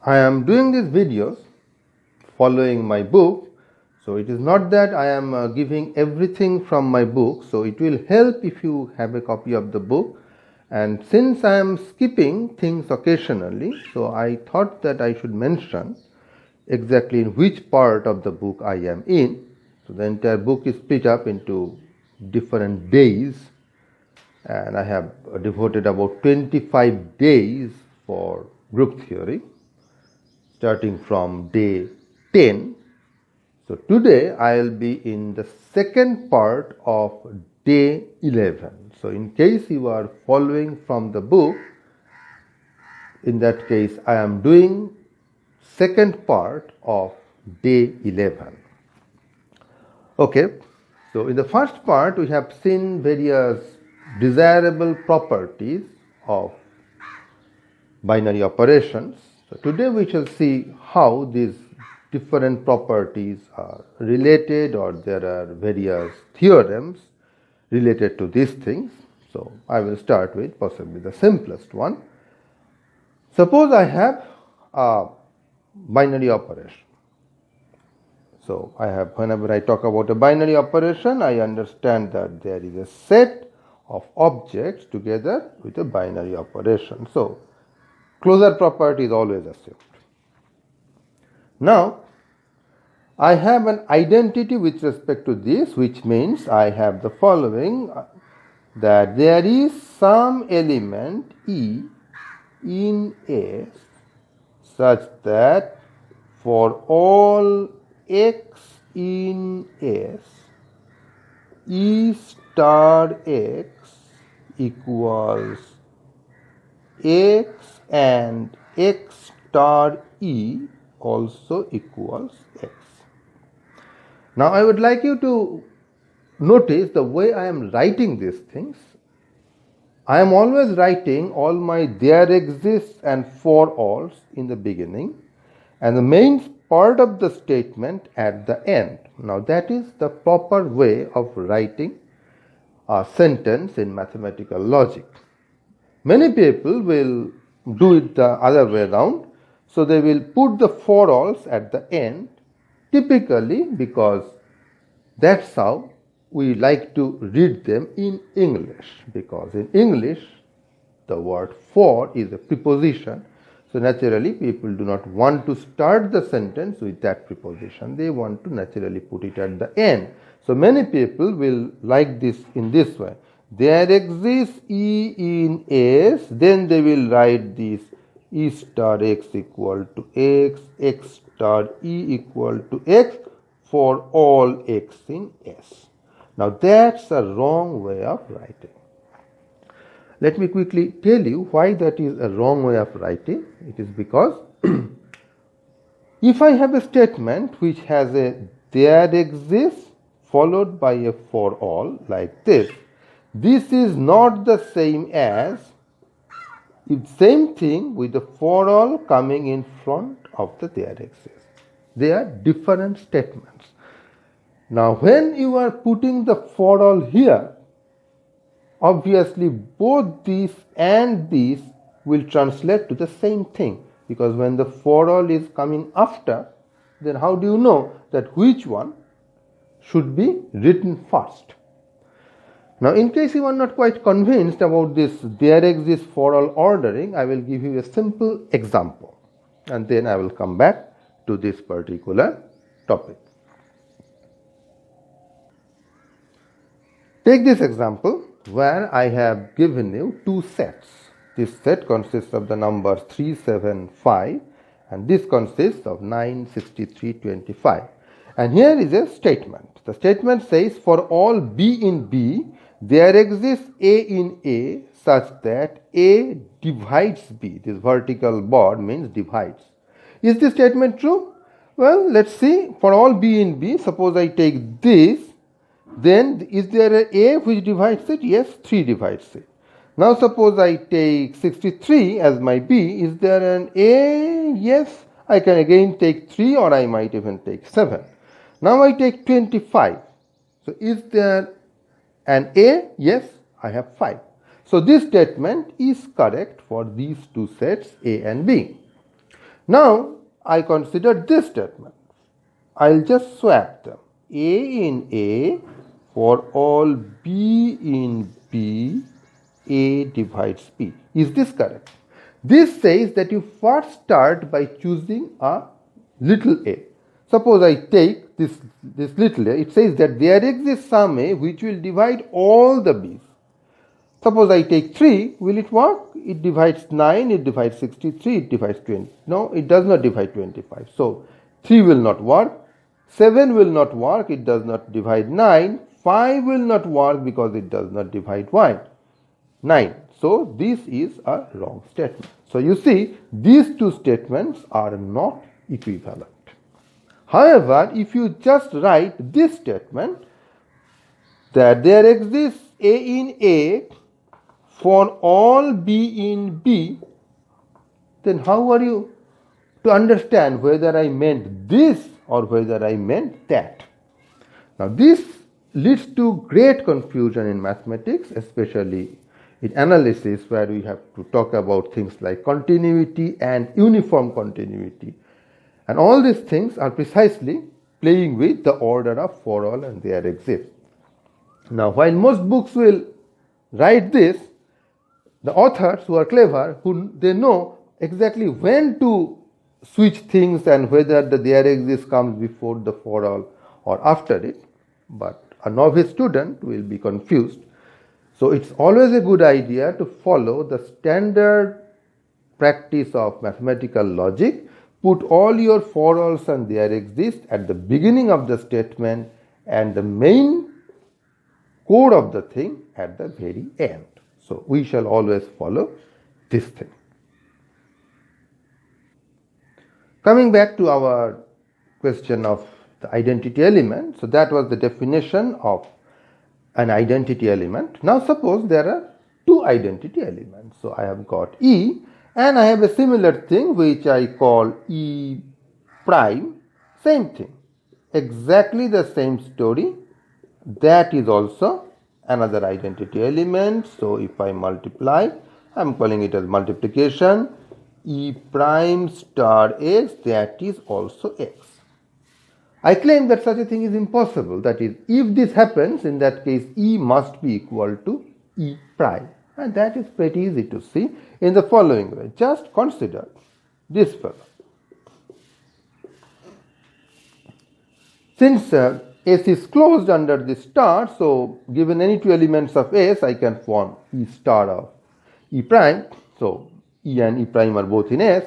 I am doing these videos following my book, so it is not that I am giving everything from my book, so it will help if you have a copy of the book. And since I am skipping things occasionally, so I thought that I should mention exactly in which part of the book I am in. So the entire book is split up into different days, and I have devoted about 25 days for group theory, starting from day 10. So today I will be in the second part of day 11. So in case you are following from the book, in that case I am doing second part of day 11. Okay, so in the first part we have seen various desirable properties of binary operations. So today we shall see how these different properties are related, or there are various theorems related to these things. So I will start with possibly the simplest one. Suppose I have a binary operation. So I have, whenever I talk about a binary operation, I understand that there is a set of objects together with a binary operation. So closure property is always assumed. Now I have an identity with respect to this, which means I have the following, that there is some element E in S such that for all x in S, E star x equals x and x star E also equals x. Now I would like you to notice the way I am writing these things. I am always writing all my there exists and for alls in the beginning, and the main part of the statement at the end. Now that is the proper way of writing a sentence in mathematical logic. Many people will do it the other way around, so they will put the for alls at the end, typically because that's how we like to read them in English, because in English the word for is a preposition. So naturally people do not want to start the sentence with that preposition. They want to naturally put it at the end. So many people will like this in this way. There exists E in S, then they will write this E star x equal to x, x star E equal to x for all x in S. Now that's a wrong way of writing. Let me quickly tell you why that is a wrong way of writing. It is because if I have a statement which has a there exists followed by a for all like this is not the same as if same thing with the for all coming in front of the there exists. They are different statements. Now when you are putting the for all here, obviously both this and this will translate to the same thing, because when the for all is coming after, then how do you know that which one should be written first? Now in case you are not quite convinced about this there exists for all ordering, I will give you a simple example and then I will come back to this particular topic. Take this example where I have given you two sets. This set consists of the numbers 3, 7, 5, and this consists of 9, 63, 25. And here is a statement. The statement says for all B in B, there exists A in A such that A divides B. This vertical bar means divides. Is this statement true? Well, let's see. For all B in B, suppose I take this, then is there an A which divides it? Yes, 3 divides it. Now suppose I take 63 as my B, is there an A? Yes, I can again take 3, or I might even take 7. Now I take 25. So is there an A? Yes, I have 5. So this statement is correct for these two sets A and B. Now I consider this statement. I'll just swap them. A in A for all B in B, A divides B. Is this correct? This says that you first start by choosing a little a. Suppose I take this little a. It says that there exists some a which will divide all the b's. Suppose I take 3, will it work? It divides 9, it divides 63, it divides 20. No, it does not divide 25. So 3 will not work. 7 will not work, it does not divide 9. 5 will not work because it does not divide 9. So this is a wrong statement. So you see, these two statements are not equivalent. However, if you just write this statement, that there exists A in A for all B in B, then how are you to understand whether I meant this or whether I meant that? Now this leads to great confusion in mathematics, especially in analysis, where we have to talk about things like continuity and uniform continuity. And all these things are precisely playing with the order of for all and there exists. Now, while most books will write this, the authors who are clever, they know exactly when to switch things and whether the there exists comes before the for all or after it. But a novice student will be confused. So it's always a good idea to follow the standard practice of mathematical logic. Put all your for alls and there exist at the beginning of the statement and the main core of the thing at the very end. So we shall always follow this thing. Coming back to our question of the identity element, so that was the definition of an identity element. Now suppose there are two identity elements. So I have got E and I have a similar thing which I call E prime. Same thing, exactly the same story. That is also another identity element. So if I multiply, I am calling it as multiplication, E prime star x, that is also x. I claim that such a thing is impossible. That is, if this happens, in that case E must be equal to E prime. And that is pretty easy to see in the following way. Just consider this fellow. Since S is closed under this star, so given any two elements of S, I can form E star of E prime. So E and E prime are both in S.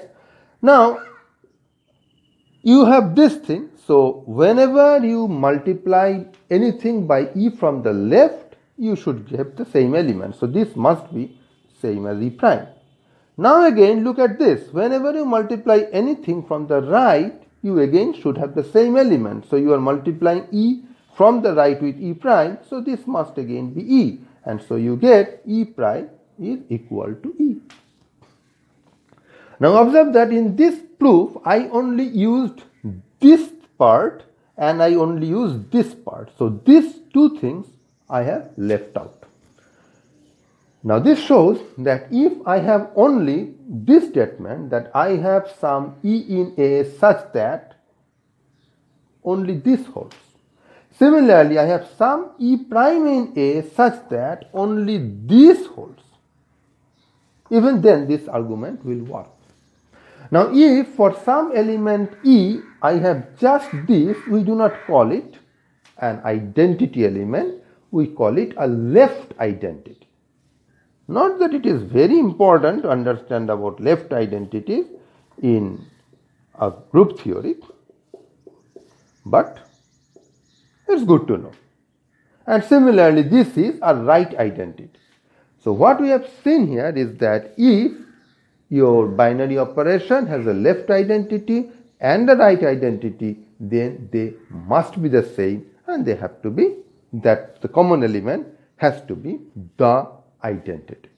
Now, you have this thing. So whenever you multiply anything by E from the left, you should get the same element. So this must be same as E prime. Now again look at this. Whenever you multiply anything from the right, you again should have the same element. So you are multiplying E from the right with E prime. So this must again be E. And so you get E prime is equal to E. Now observe that in this proof, I only used this part and I only used this part. So these two things I have left out. Now this shows that if I have only this statement, that I have some E in A such that only this holds. Similarly, I have some E prime in A such that only this holds. Even then this argument will work. Now if for some element E I have just this, we do not call it an identity element, we call it a left identity. Not that it is very important to understand about left identities in a group theory, but it's good to know. And similarly, this is a right identity. So what we have seen here is that if your binary operation has a left identity and a right identity, then they must be the same and they have to be, that the common element has to be the identity.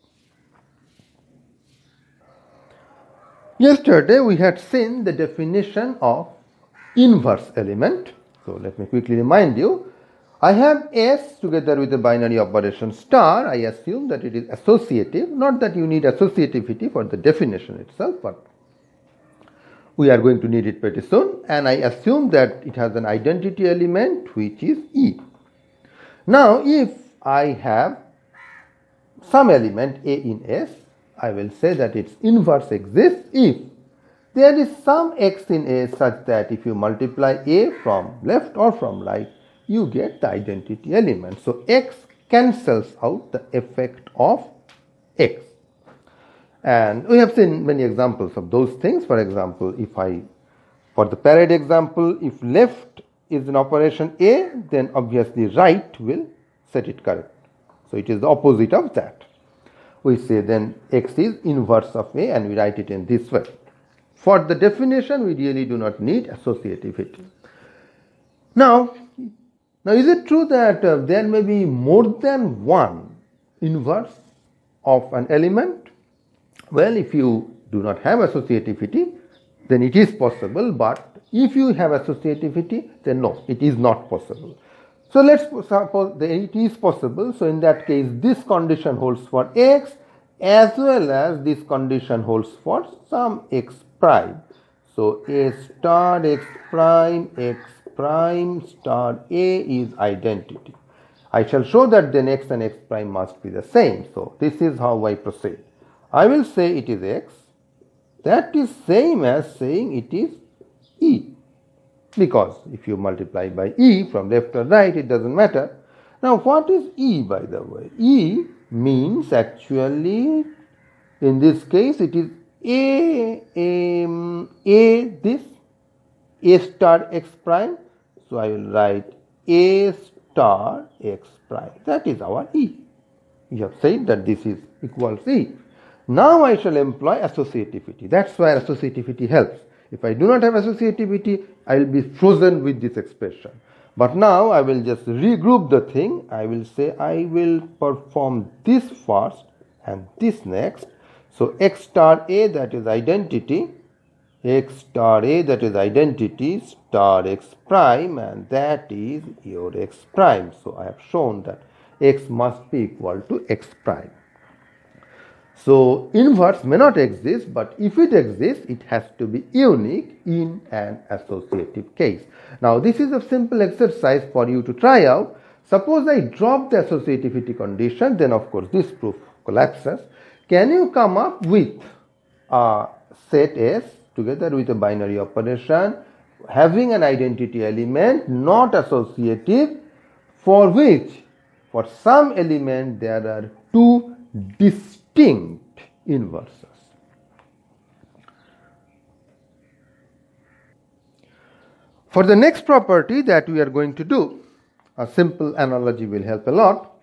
Yesterday we had seen the definition of inverse element. So let me quickly remind you. I have S together with the binary operation star. I assume that it is associative. Not that you need associativity for the definition itself, but we are going to need it pretty soon, and I assume that it has an identity element which is E. Now if I have some element A in S, I will say that its inverse exists if there is some X in A such that if you multiply A from left or from right, you get the identity element. So X cancels out the effect of X. And we have seen many examples of those things. For example, for the parade example, if left is an operation A, then obviously right will set it correct. So it is the opposite of that. We say then X is inverse of A, and we write it in this way. For the definition, we really do not need associativity. Now is it true that there may be more than one inverse of an element? Well, if you do not have associativity, then it is possible, but if you have associativity, then no, it is not possible. So let's suppose that it is possible. So in that case, this condition holds for X as well as this condition holds for some X prime. So A star X prime star A is identity. I shall show that then X and X prime must be the same. So this is how I proceed. I will say it is X. That is same as saying it is E. Because if you multiply by E from left or right, it doesn't matter. Now what is E, by the way? E means actually, in this case, it is this A star X prime. So I will write A star X prime. That is our E. We have said that this is equals E. Now I shall employ associativity. That's why associativity helps. If I do not have associativity, I will be frozen with this expression. But now I will just regroup the thing. I will say I will perform this first and this next. So X star A, that is identity, X star A, that is identity, star X prime, and that is your X prime. So I have shown that X must be equal to X prime. So inverse may not exist, but if it exists, it has to be unique in an associative case. Now this is a simple exercise for you to try out. Suppose I drop the associativity condition, then of course this proof collapses. Can you come up with a set S together with a binary operation having an identity element not associative, for which for some element there are two distinct inverses? For the next property that we are going to do, a simple analogy will help a lot,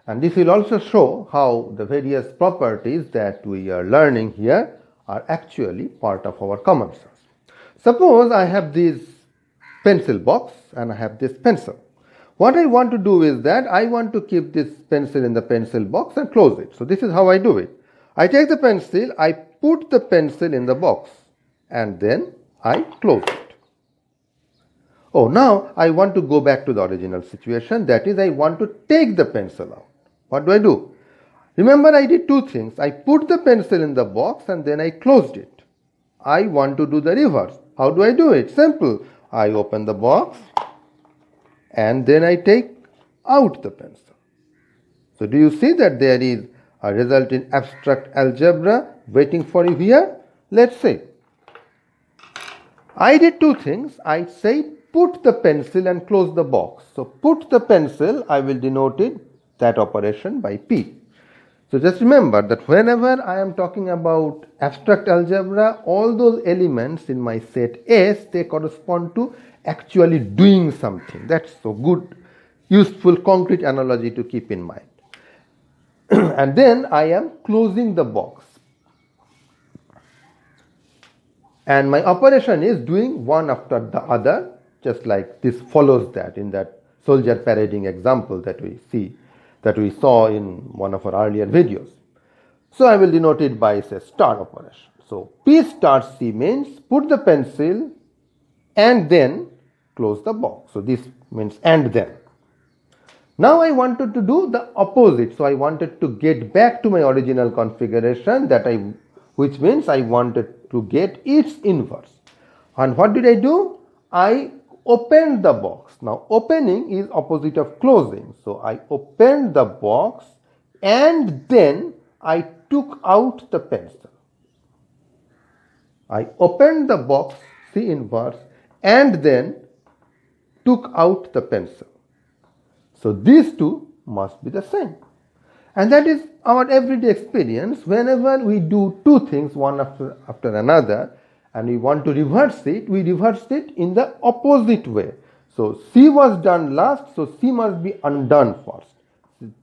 and this will also show how the various properties that we are learning here are actually part of our common sense. Suppose I have this pencil box and I have this pencil. What I want to do is that I want to keep this pencil in the pencil box and close it. So this is how I do it. I take the pencil, I put the pencil in the box, and then I close it. Oh, now I want to go back to the original situation. That is, I want to take the pencil out. What do I do? Remember, I did two things. I put the pencil in the box and then I closed it. I want to do the reverse. How do I do it? Simple. I open the box and then I take out the pencil. So do you see that there is a result in abstract algebra waiting for you here? Let's say I did two things. I say put the pencil and close the box. So put the pencil, I will denote it, that operation, by P. So just remember that whenever I am talking about abstract algebra, all those elements in my set S, they correspond to actually doing something. That's so good, useful, concrete analogy to keep in mind. And then I am closing the box. And my operation is doing one after the other, just like this follows that in that soldier parading example that we saw in one of our earlier videos. So I will denote it by, say, star operation. So P star C means put the pencil and then close the box. So this means and then. Now I wanted to do the opposite. So I wanted to get back to my original configuration, which means I wanted to get its inverse. And what did I do? I opened the box. Now opening is opposite of closing. So I opened the box and then I took out the pencil. I opened the box, C inverse, and then took out the pencil. So these two must be the same. And that is our everyday experience. Whenever we do two things one after another and we want to reverse it, we reverse it in the opposite way. So C was done last, so C must be undone first.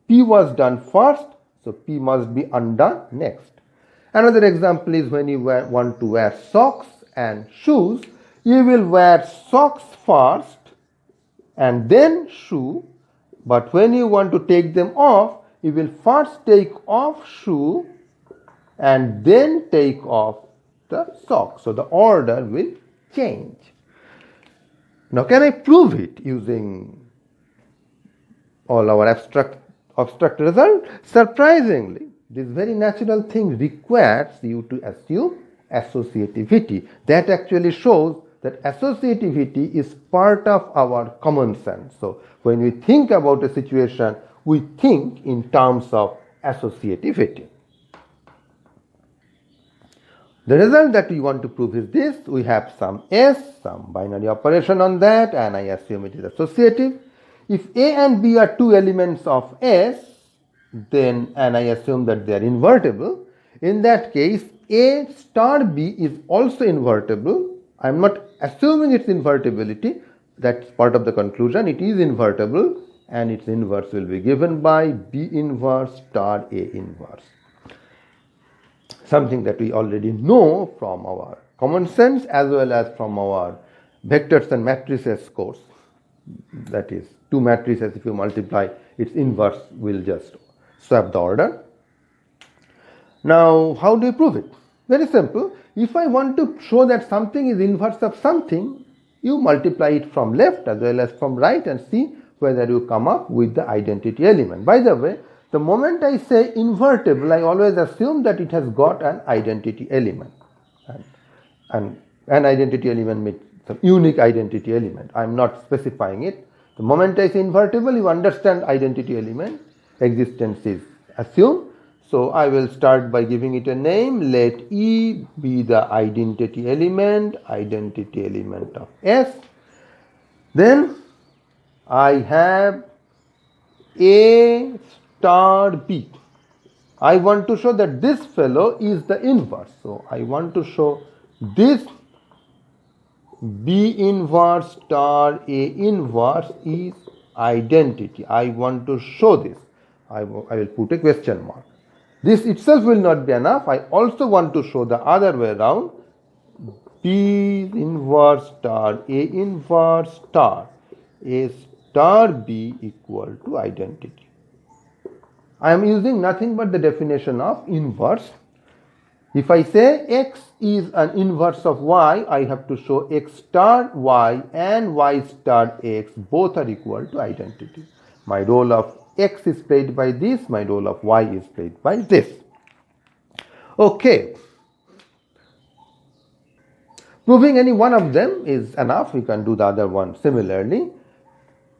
P was done first, so P must be undone next. Another example is when you want to wear socks and shoes, you will wear socks first and then shoe, but when you want to take them off, you will first take off shoe and then take off the sock. So the order will change. Now can I prove it using all our abstract result? Surprisingly, this very natural thing requires you to assume associativity. That actually shows that associativity is part of our common sense. So when we think about a situation, we think in terms of associativity. The result that we want to prove is this. We have some S, some binary operation on that, and I assume it is associative. If A and B are two elements of S, then, and I assume that they are invertible, in that case, A star B is also invertible. I am not assuming its invertibility. That's part of the conclusion. It is invertible, and its inverse will be given by B inverse star A inverse. Something that we already know from our common sense as well as from our vectors and matrices course. That is, two matrices, if you multiply, its inverse will just swap the order. Now, how do you prove it? Very simple. If I want to show that something is inverse of something, you multiply it from left as well as from right and see whether you come up with the identity element. By the way, the moment I say invertible, I always assume that it has got an identity element. And an identity element means some unique identity element. I am not specifying it. The moment I say invertible, you understand identity element. Existence is assumed. So I will start by giving it a name. Let E be the identity element of S. Then I have A star B. I want to show that this fellow is the inverse. So I want to show this B inverse star A inverse is identity. I want to show this. I will put a question mark. This itself will not be enough. I also want to show the other way around. B inverse star A inverse star A star B equal to identity. I am using nothing but the definition of inverse. If I say X is an inverse of Y, I have to show X star Y and Y star X both are equal to identity. My role of X is played by this, my role of Y is played by this. Okay. Proving any one of them is enough. We can do the other one similarly.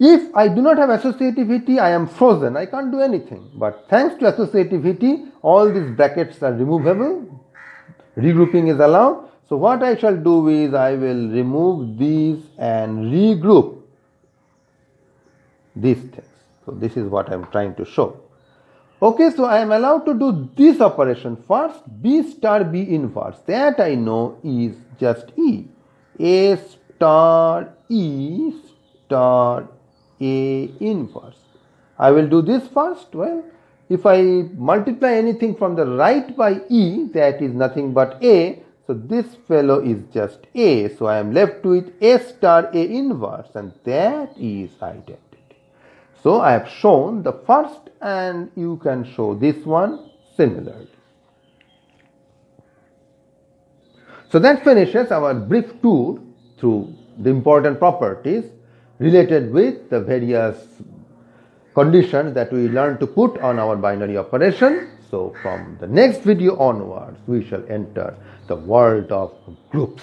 If I do not have associativity, I am frozen. I can't do anything. But thanks to associativity, all these brackets are removable. Regrouping is allowed. So what I shall do is I will remove these and regroup these things. So this is what I am trying to show. Okay, so I am allowed to do this operation first. B star B inverse. That I know is just E. A star E star A inverse. I will do this first. Well, if I multiply anything from the right by E, that is nothing but A. So this fellow is just A. So I am left with A star A inverse, and that is identity. So I have shown the first, and you can show this one similarly. So that finishes our brief tour through the important properties related with the various conditions that we learn to put on our binary operation. So from the next video onwards, we shall enter the world of groups.